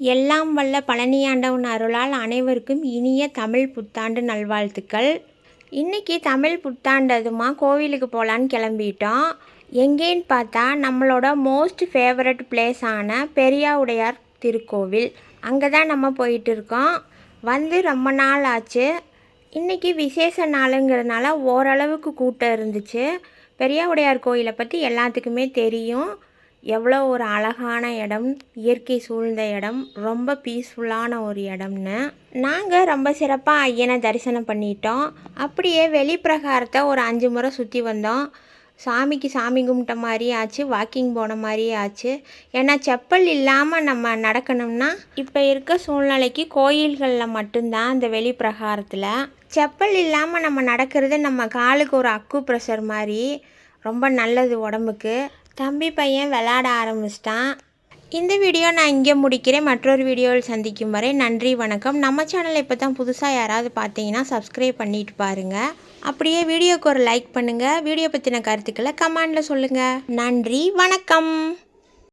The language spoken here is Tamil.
எல்லாம் வல்ல பழனியாண்டவன் அருளால் அனைவருக்கும் இனிய தமிழ் புத்தாண்டு நல்வாழ்த்துக்கள். இன்றைக்கி தமிழ் புத்தாண்டதுமா கோவிலுக்கு போகலான்னு கிளம்பிட்டோம். எங்கேன்னு பார்த்தா நம்மளோட மோஸ்ட் ஃபேவரட் பிளேஸான பெரியாவுடையார் திருக்கோவில், அங்கே தான் நம்ம போயிட்டு இருக்கோம். வந்து ரொம்ப நாள் ஆச்சு. இன்றைக்கி விசேஷ நாளுங்கிறதுனால ஓரளவுக்கு கூட்டம் இருந்துச்சு. பெரியாவுடையார் கோயிலை பற்றி எல்லாத்துக்குமே தெரியும். எவ்வளோ ஒரு அழகான இடம், இயற்கை சூழ்ந்த இடம், ரொம்ப பீஸ்ஃபுல்லான ஒரு இடம்னு. நாங்கள் ரொம்ப சிறப்பாக ஐயனை தரிசனம் பண்ணிட்டோம். அப்படியே வெளிப்பிரகாரத்தை ஒரு 5 முறை சுற்றி வந்தோம். சாமிக்கு சாமி கும்பிட்ட மாதிரி ஆச்சு, வாக்கிங் போன மாதிரியே ஆச்சு. ஏன்னா செப்பல் இல்லாமல் நம்ம நடக்கணும்னா இப்போ இருக்க சூழ்நிலைக்கு கோயில்களில் மட்டும்தான் இந்த வெளிப்பிரகாரத்தில் செப்பல் இல்லாமல் நம்ம நடக்கிறது நம்ம காலுக்கு ஒரு அக்கு ப்ரெஷர் மாதிரி ரொம்ப நல்லது உடம்புக்கு. தம்பி பையன் விளையாட ஆரம்பிச்சிட்டான். இந்த வீடியோ நான் இங்கே முடிக்கிறேன். மற்றொரு வீடியோவில் சந்திக்கும் வரை நன்றி, வணக்கம். நம்ம சேனலை இப்போ தான் புதுசாக யாராவது பார்த்தீங்கன்னா சப்ஸ்கிரைப் பண்ணிட்டு பாருங்கள். அப்படியே வீடியோக்கு ஒரு லைக் பண்ணுங்கள். வீடியோ பற்றின கருத்துக்களை கமெண்டில் சொல்லுங்கள். நன்றி, வணக்கம்.